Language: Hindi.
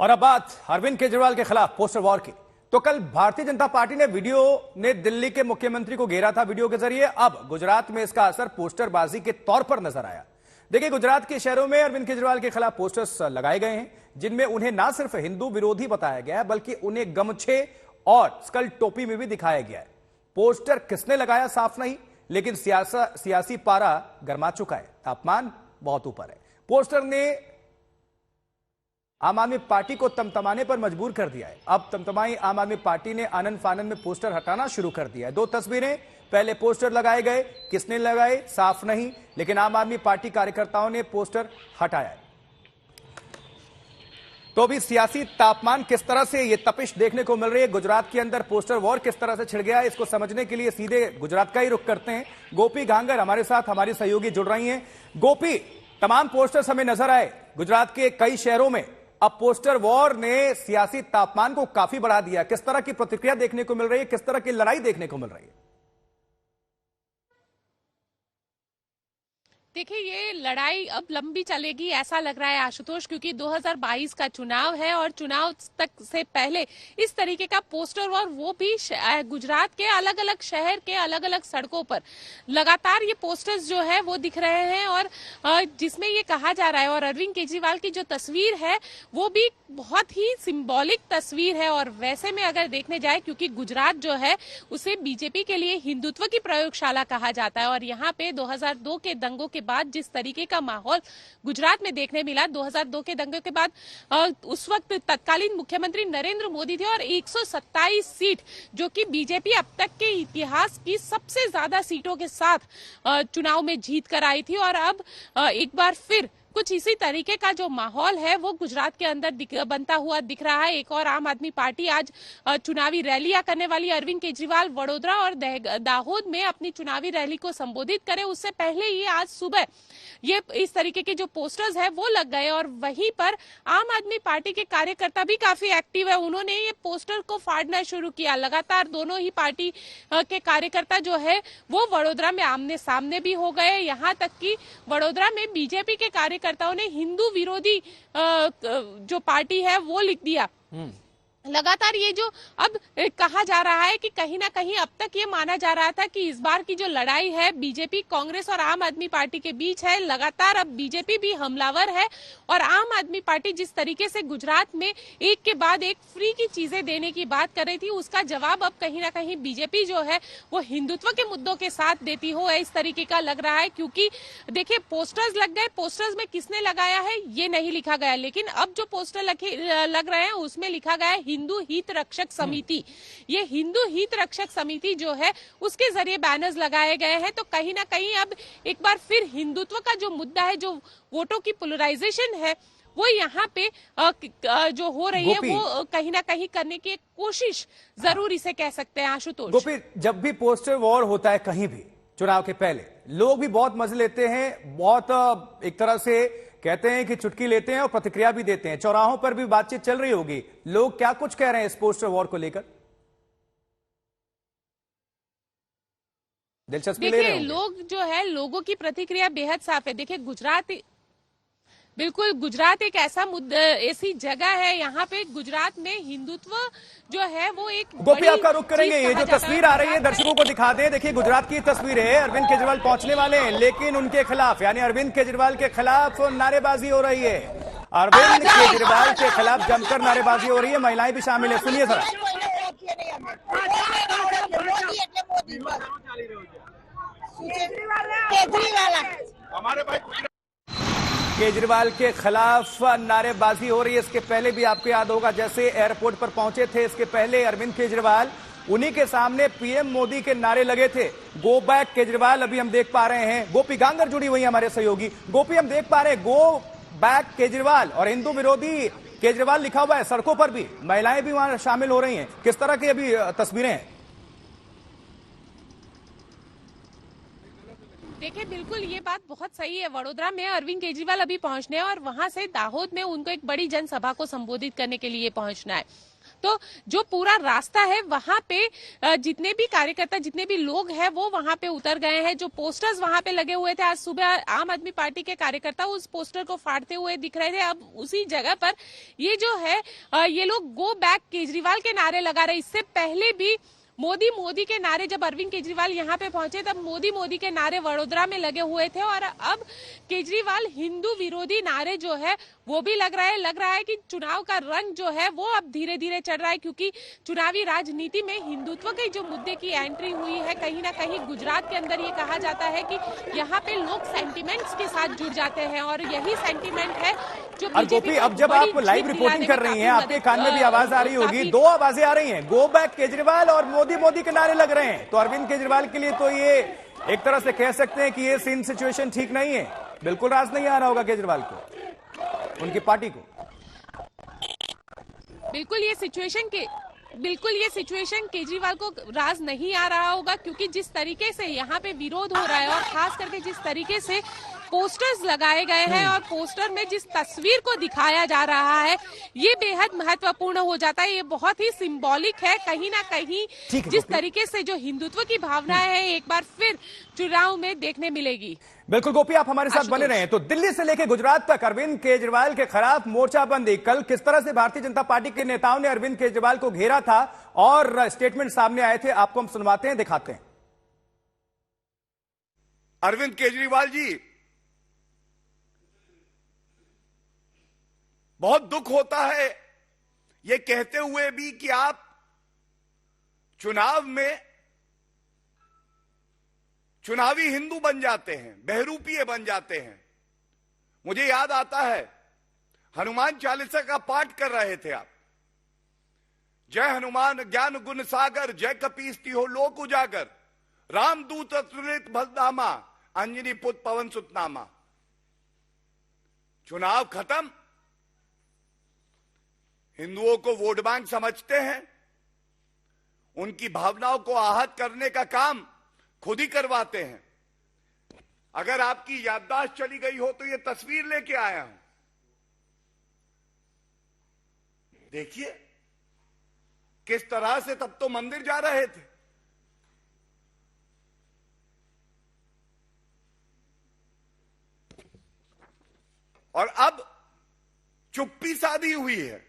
और अब बात अरविंद केजरीवाल के खिलाफ पोस्टर वॉर की। तो कल भारतीय जनता पार्टी ने दिल्ली के मुख्यमंत्री को घेरा था वीडियो के जरिए। अब गुजरात में इसका असर पोस्टरबाजी के तौर पर नजर आया। देखिए, गुजरात के शहरों में अरविंद केजरीवाल के खिलाफ पोस्टर्स लगाए गए हैं, जिनमें उन्हें ना सिर्फ हिंदू विरोधी बताया गया है, बल्कि उन्हें गमछे और स्कल टोपी में भी दिखाया गया है। पोस्टर किसने लगाया साफ नहीं, लेकिन सियासी पारा गर्मा चुका है, तापमान बहुत ऊपर है। पोस्टर ने आम आदमी पार्टी को तमतमाने पर मजबूर कर दिया है। अब तमतमाई आम आदमी पार्टी ने आनंद फानन में पोस्टर हटाना शुरू कर दिया है। दो तस्वीरें, पहले पोस्टर लगाए गए, किसने लगाए साफ नहीं, लेकिन आम आदमी पार्टी कार्यकर्ताओं ने पोस्टर हटाया है। तो अभी सियासी तापमान किस तरह से ये तपिश देखने को मिल रही है, गुजरात के अंदर पोस्टर वॉर किस तरह से छिड़ गया है, इसको समझने के लिए सीधे गुजरात का ही रुख करते हैं। गोपी गांगर हमारे साथ, हमारी सहयोगी जुड़ रही हैं। गोपी, तमाम पोस्टर्स हमें नजर आए गुजरात के कई शहरों में। अब पोस्टर वॉर ने सियासी तापमान को काफी बढ़ा दिया। किस तरह की प्रतिक्रिया देखने को मिल रही है, किस तरह की लड़ाई देखने को मिल रही है? देखिए, ये लड़ाई अब लंबी चलेगी ऐसा लग रहा है आशुतोष, क्योंकि 2022 का चुनाव है और चुनाव तक से पहले इस तरीके का पोस्टर वॉर, वो भी गुजरात के अलग अलग शहर के अलग अलग सड़कों पर लगातार ये पोस्टर्स जो है वो दिख रहे हैं। और जिसमें ये कहा जा रहा है, और अरविंद केजरीवाल की जो तस्वीर है वो भी बहुत ही सिंबॉलिक तस्वीर है। और वैसे में अगर देखने जाए, क्योंकि गुजरात जो है उसे बीजेपी के लिए हिंदुत्व की प्रयोगशाला कहा जाता है, और यहाँ पे 2002 के दंगों के बाद जिस तरीके का माहौल गुजरात में देखने मिला, 2002 के दंगे के बाद उस वक्त तत्कालीन मुख्यमंत्री नरेंद्र मोदी थे, और 127 सीट जो कि बीजेपी अब तक के इतिहास की सबसे ज्यादा सीटों के साथ चुनाव में जीत कर आई थी। और अब एक बार फिर कुछ इसी तरीके का जो माहौल है वो गुजरात के अंदर बनता हुआ दिख रहा है। एक और आम आदमी पार्टी आज चुनावी रैलियां करने वाली। अरविंद केजरीवाल वडोदरा और दाहोद में अपनी चुनावी रैली को संबोधित करे उससे पहले ही आज सुबह ये इस तरीके के जो पोस्टर्स है वो लग गए। और वहीं पर आम आदमी पार्टी के कार्यकर्ता भी काफी एक्टिव है, उन्होंने ये पोस्टर को फाड़ना शुरू किया। लगातार दोनों ही पार्टी के कार्यकर्ता जो है वो वडोदरा में आमने सामने भी हो गए। यहाँ तक कि वडोदरा में बीजेपी के कार्यकर्ताओं ने हिंदू विरोधी जो पार्टी है वो लिख दिया। लगातार ये जो अब कहा जा रहा है कि कहीं ना कहीं अब तक ये माना जा रहा था कि इस बार की जो लड़ाई है बीजेपी, कांग्रेस और आम आदमी पार्टी के बीच है। लगातार अब बीजेपी भी हमलावर है, और आम आदमी पार्टी जिस तरीके से गुजरात में एक के बाद एक फ्री की चीजें देने की बात कर रही थी, उसका जवाब अब कहीं ना कहीं बीजेपी जो है वो हिंदुत्व के मुद्दों के साथ देती हो, इस तरीके का लग रहा है। क्योंकि देखिए, पोस्टर्स लग गए, पोस्टर्स में किसने लगाया है ये नहीं लिखा गया, लेकिन अब जो पोस्टर लग रहे हैं उसमें लिखा गया है हिंदू हित रक्षक समिति। ये हिंदू हित रक्षक समिति जो है उसके जरिए बैनर्स लगाए गए हैं। तो कहीं ना कहीं अब एक बार फिर हिंदुत्व का जो मुद्दा है, जो वोटों की पोलराइजेशन है, वो यहाँ पे जो हो रही है वो कहीं ना कहीं करने की एक कोशिश जरूर इसे कह सकते हैं आशुतोष। गोपी, जब भी पोस्टर वॉर होता है कहीं भी चुनाव के पहले, लोग भी बहुत मजे लेते हैं, बहुत एक तरह से कहते हैं कि चुटकी लेते हैं और प्रतिक्रिया भी देते हैं। चौराहों पर भी बातचीत चल रही होगी, लोग क्या कुछ कह रहे हैं इस पोस्टर वॉर को लेकर? दिलचस्पी ले रहे हैं लोग जो है, लोगों की प्रतिक्रिया बेहद साफ है। देखिए, गुजरात एक ऐसा मुद्दा, ऐसी जगह है, यहाँ पे गुजरात में हिंदुत्व जो है वो एक गोपी, आपका रुख करेंगे। ये जो तस्वीर आ रही है दर्शकों को दिखा दें। देखिए, गुजरात की तस्वीर है, अरविंद केजरीवाल पहुंचने वाले हैं, लेकिन उनके खिलाफ यानी अरविंद केजरीवाल के खिलाफ नारेबाजी हो रही है। अरविंद केजरीवाल के खिलाफ जमकर नारेबाजी हो रही है, महिलाएं भी शामिल है। सुनिए जरा। केजरीवाल के खिलाफ नारेबाजी हो रही है। इसके पहले भी आपको याद होगा, जैसे एयरपोर्ट पर पहुंचे थे, इसके पहले अरविंद केजरीवाल, उन्हीं के सामने पीएम मोदी के नारे लगे थे, गो बैक केजरीवाल। अभी हम देख पा रहे हैं, गोपी गांगर जुड़ी हुई है हमारे सहयोगी। गोपी, हम देख पा रहे हैं गो बैक केजरीवाल और हिंदू विरोधी केजरीवाल लिखा हुआ है सड़कों पर भी, महिलाएं भी वहां शामिल हो रही हैं। किस तरह की अभी तस्वीरें हैं? देखिए, बिल्कुल ये बात बहुत सही है। वडोदरा में अरविंद केजरीवाल अभी पहुंचने हैं और वहां से दाहोद में उनको एक बड़ी जनसभा को संबोधित करने के लिए पहुंचना है। तो जो पूरा रास्ता है वहां पे जितने भी कार्यकर्ता, जितने भी लोग हैं वो वहां पे उतर गए हैं। जो पोस्टर्स वहां पे लगे हुए थे आज सुबह, आम आदमी पार्टी के कार्यकर्ता उस पोस्टर को फाड़ते हुए दिख रहे थे। अब उसी जगह पर ये जो है ये लोग गो बैक केजरीवाल के नारे लगा रहे। इससे पहले भी मोदी मोदी के नारे, जब अरविंद केजरीवाल यहाँ पे पहुंचे तब मोदी मोदी के नारे वडोदरा में लगे हुए थे, और अब केजरीवाल हिंदू विरोधी नारे जो है वो भी लग रहा है कि चुनाव का रंग जो है वो अब धीरे धीरे चढ़ रहा है, क्योंकि चुनावी राजनीति में हिंदुत्व के जो मुद्दे की एंट्री हुई है, कहीं ना कहीं गुजरात के अंदर ये कहा जाता है कि यहाँ पे लोग सेंटिमेंट्स के साथ जुड़ जाते हैं, और यही सेंटिमेंट है जो और गोपी, अब जब आप लाइव रिपोर्टिंग कर रही हैं, आपके कान में भी आवाज आ रही होगी, दो आवाजें आ रही हैं, गो बैक केजरीवाल और मोदी मोदी के नारे लग रहे हैं। तो अरविंद केजरीवाल के लिए तो ये एक तरह से कह सकते हैं कि ये सीन सिचुएशन ठीक नहीं है, बिल्कुल राज नहीं आ रहा होगा केजरीवाल को, उनकी पार्टी को। बिल्कुल ये सिचुएशन केजरीवाल को राज नहीं आ रहा होगा, क्योंकि जिस तरीके से यहाँ पे विरोध हो रहा है और खास करके जिस तरीके से पोस्टर्स लगाए गए हैं और पोस्टर में जिस तस्वीर को दिखाया जा रहा है ये बेहद महत्वपूर्ण हो जाता है। ये बहुत ही सिंबॉलिक है, कहीं ना कहीं जिस तरीके से जो हिंदुत्व की भावना है एक बार फिर चुनाव में देखने मिलेगी। बिल्कुल गोपी, आप हमारे साथ बने रहे हैं। तो दिल्ली से लेकर गुजरात तक अरविंद केजरीवाल के खिलाफ मोर्चाबंदी, कल किस तरह से भारतीय जनता पार्टी के नेताओं ने अरविंद केजरीवाल को घेरा था और स्टेटमेंट सामने आए थे, आपको हम सुनवाते हैं, दिखाते हैं। अरविंद केजरीवाल जी, बहुत दुख होता है ये कहते हुए भी कि आप चुनाव में चुनावी हिंदू बन जाते हैं, बहरूपीय बन जाते हैं। मुझे याद आता है हनुमान चालीसा का पाठ कर रहे थे आप, जय हनुमान ज्ञान गुण सागर, जय कपीस तिहो लोक उजागर, रामदूत अतुलित बलधामा, अंजनी पुत्र पवन सुत नामा। चुनाव खत्म, हिंदुओं को वोट बैंक समझते हैं, उनकी भावनाओं को आहत करने का काम खुद ही करवाते हैं। अगर आपकी याददाश्त चली गई हो तो ये तस्वीर लेके आया हूं, देखिए किस तरह से तब तो मंदिर जा रहे थे। और अब चुप्पी साधी हुई है।